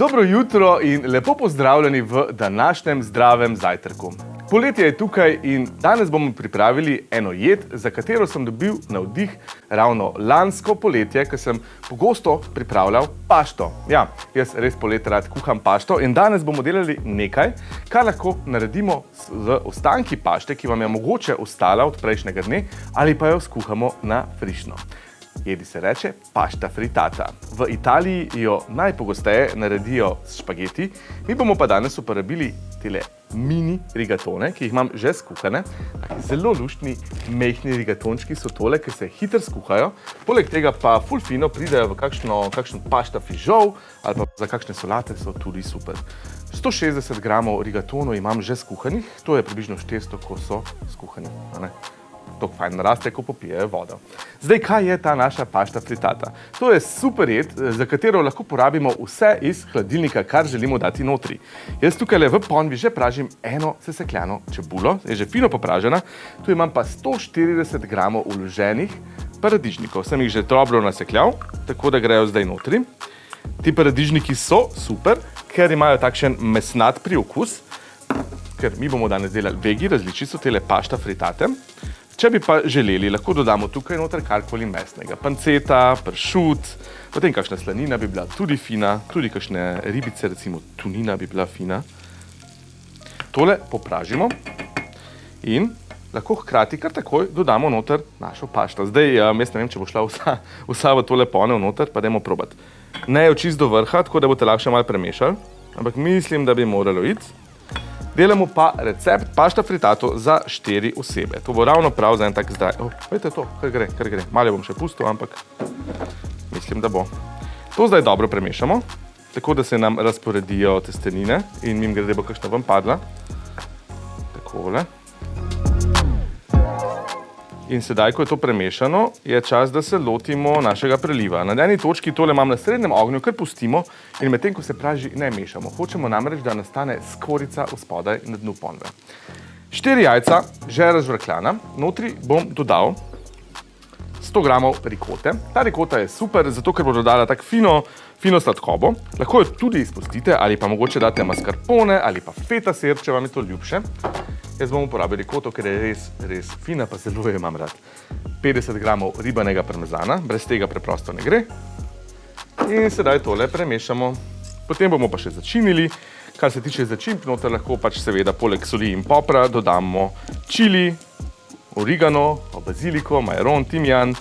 Dobro jutro in lepo pozdravljeni v današnjem zdravem zajtrku. Poletje je tukaj in danes bomo pripravili eno jed, za katero sem dobil navdih ravno lansko poletje, ko sem pogosto pripravljal pašto. Ja, jaz res poletje rad kuham pašto in danes bomo delali nekaj, kar lahko naredimo z ostanki pašte, ki vam je mogoče ostala od prejšnjega dne, ali pa jo skuhamo na frišno. Jedi se reče pašta fritata. V Italiji jo najpogosteje naredijo s špageti, mi bomo pa danes uporabili tele mini rigatone, ki jih imam že skuhane. Zelo luštni, mehni rigatončki so tole, ki se hitro skuhajo. Poleg tega pa ful fino pridejo v kakšen pašta fižol ali pa za kakšne solate so tudi super. 160 gramov rigatonov imam že skuhanih, to je približno 400, ko so skuhani. Tako fajn naraste, ko popijejo vodo. Zdaj, kaj je ta naša pašta fritata? To je super jed, za katero lahko porabimo vse iz hladilnika, kar želimo dati notri. Jaz tukaj v ponvi že pražim eno sesekljano čebulo, je že fino popražena. Tu imam pa 140 gramov vloženih paradižnikov. Sem jih že dobro nasekljal, tako da grejo zdaj notri. Ti paradižniki so super, ker imajo takšen mesnat priokus, ker mi bomo danes delali vegi različico tele pašta fritate. Če bi pa želeli, lahko dodamo tukaj noter karkoli mesnega. Panceta, pršut, potem kakšna slanina bi bila tudi fina, tudi kakšne ribice, recimo tunina bi bila fina. Tole popražimo in lahko hkrati kar takoj dodamo noter našo pašto. Zdaj, jaz ne vem, če bo šla vsa v tole ponev noter, pa dajmo probati. Ne jo čisto do vrha, tako da boste lahko še malo premešali, ampak mislim, da bi moralo iti. Delamo pa recept pašta fritato za 4 osebe. To bo ravno prav za en tak zdraj. Vejte to, kar gre. Malo bom še pustil, ampak mislim, da bo. To zdaj dobro premešamo, tako da se nam razporedijo testenine in mim grede bo kakšna ven padla. Takole. In sedaj, ko je to premešano, je čas, da se lotimo našega preliva. Na eni točki tole imam na srednjem ognju, kar pustimo in medtem, ko se praži, ne mešamo. Hočemo namreč, da nastane skorica spodaj na dnu ponve. 4 jajca, že razžvrkljana. Notri bom dodal 100 gramov rikote. Ta rikota je super, zato ker bo dodala tak fino sladkobo. Lahko jo tudi izpustite ali pa mogoče date mascarpone ali pa feta sir, če vam je to ljubše. Jaz bom uporabil rikoto, ker je res fina, pa zelo jo imam rad. 50 gramov ribanega parmezana, brez tega preprosto ne gre. In sedaj tole premešamo. Potem bomo pa še začinili. Kar se tiče začimb, noter lahko pač seveda poleg soli in popra dodamo čili, origano, baziliko, majaron, timijan.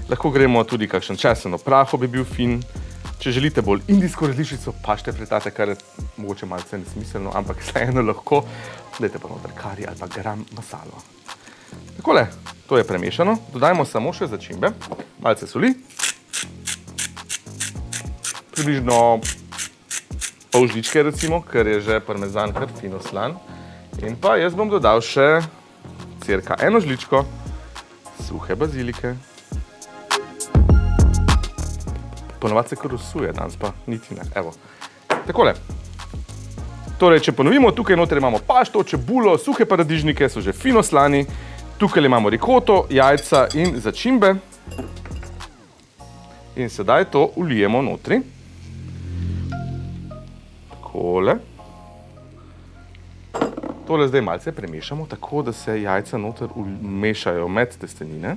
Lahko gremo tudi kakšen česen praho, bi bil fin. Če želite bolj indijsko različico pašte fritate, kar je mogoče malce nesmiselno, ampak vseeno lahko, dajte pa noter kari ali pa garam masalo. Takole, to je premešano. Dodajmo samo še začimbe. Malce soli. Približno pol žličke recimo, ker je že parmezan kar fino slan. In pa jaz bom dodal še cirka 1 žličko suhe bazilike. Ponovadi se kar usuje, danes pa niti ne. Evo, takole. Torej, če ponovimo, tukaj noter imamo pašto, čebulo, suhe paradižnike, so že fino slani. Tukaj imamo rikoto, jajca in začimbe. In sedaj to vlijemo notri. Takole. Tole zdaj malce premešamo, tako da se jajca noter mešajo med testenine.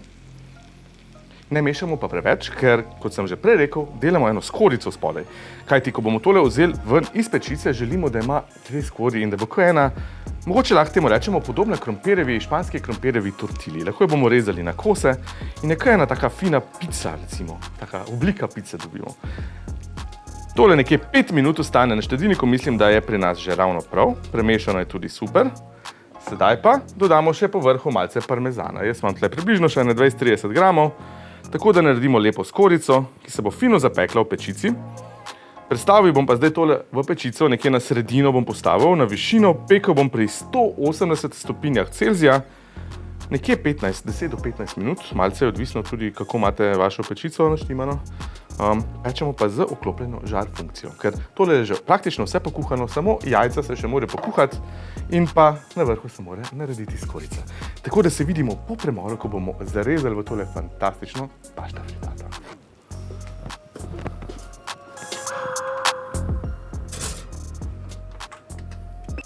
Ne mešamo pa preveč, ker, kot sem že prej rekel, delamo eno skorico spodaj. Kajti, ko bomo tole vzeli ven iz pečice, želimo, da ima 2 skori in da bo kot ena, mogoče lahko temu rečemo, podobna španski krompirjevi tortili. Lahko jo bomo rezali na kose in je kot ena taka fina pica, recimo, taka oblika pice dobimo. Tole nekje 5 minut ostane na štedilniku, mislim, da je pri nas že ravno prav. Premešano je tudi super. Sedaj pa dodamo še po vrhu malce parmezana. Jaz imam tle približno še 20-30 gramov. Tako da naredimo lepo skorico, ki se bo fino zapekla v pečici. Predstavil bom pa zdaj tole v pečico, nekje na sredino bom postavil, na višino, pekel bom pri 180 stopinjah Celzija, nekje 10 do 15 minut, malce je odvisno tudi, kako imate vašo pečico naštimano. Pečemo pa z vklopljeno žar funkcijo, ker tole je že praktično vse pokuhano, samo jajca se še more pokuhati in pa na vrhu se more narediti skorica. Tako da se vidimo po premoru, ko bomo zarezali v tole fantastično pašta fritata.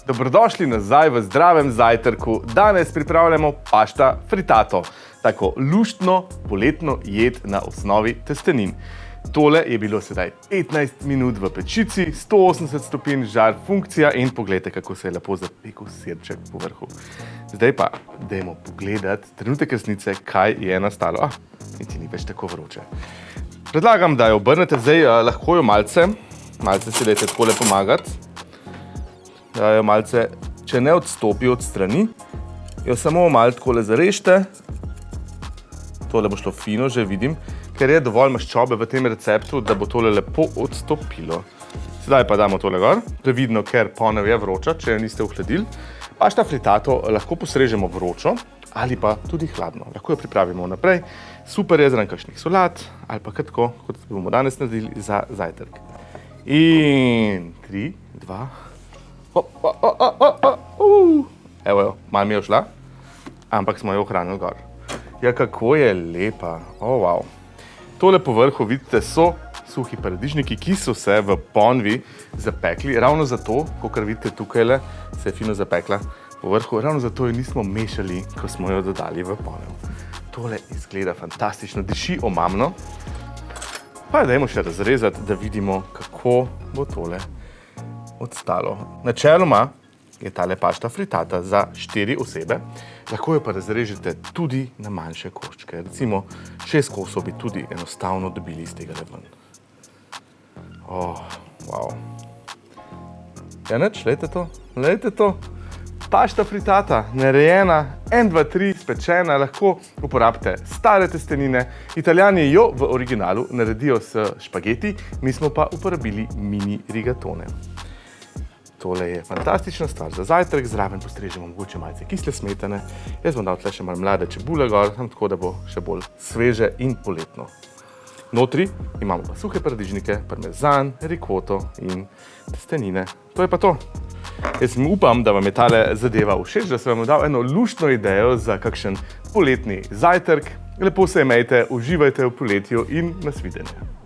Dobrodošli nazaj v zdravem zajtrku. Danes pripravljamo pašta fritato, tako luštno poletno jed na osnovi testenin. Tole je bilo sedaj 15 minut v pečici, 180 stopinj žar, funkcija in poglejte, kako se je lepo zapekel sirček po vrhu. Zdaj pa dajmo pogledati trenutek resnice, kaj je nastalo. Niti ni več tako vroče. Predlagam, da jo obrnete zdaj, lahko jo malce si dajte takole pomagati. Da jo malce, če ne odstopi od strani, jo samo malo takole zarežite. Tole bo šlo fino, že vidim, ker je dovolj maščobe v tem receptu, da bo tole lepo odstopilo. Sedaj pa damo tole gor, previdno, ker ponev je vroča, če jo niste ohladili. Pašta fritato lahko postrežemo vročo ali pa tudi hladno. Lahko jo pripravimo naprej. Super je zraven kakšnih solat ali pa tako, kot bomo danes naredili za zajtrk. In 3, 2... Evo jo, malo mi je šla, ampak smo jo ohranili gor. Ja, kako je lepa, wow. Tole po vrhu, vidite, so suhi paradižniki, ki so se v ponvi zapekli. Ravno zato, kakor vidite tukajle, se je fino zapekla po vrhu, ravno zato jo nismo mešali, ko smo jo dodali v ponev. Tole izgleda fantastično, diši omamno. Pa dajmo še razrezati, da vidimo, kako bo tole odstalo. Načeloma je tale pašta fritata za 4 osebe, lahko jo pa razrežete tudi na manjše koščke. Recimo 6 kosov bi tudi enostavno dobili iz tega ven. Wow. Ja, nič, lejte to. Pašta fritata, narejena, 1, 2, 3, spečena, lahko uporabite stare testenine. Italijani jo v originalu naredijo s špageti, mi smo pa uporabili mini rigatone. Tole je fantastična stvar za zajtrk, zraven postrežemo mogoče malce kisle smetane. Jaz bom dal tle še malo mlade čebule gor, tako da bo še bolj sveže in poletno. Notri imamo pa suhe paradižnike, parmezan, rikoto in testenine. To je pa to. Jaz upam, da vam je tale zadeva všeč, da sem vam dal eno luštno idejo za kakšen poletni zajtrk. Lepo se imejte, uživajte v poletju in nasvidenje.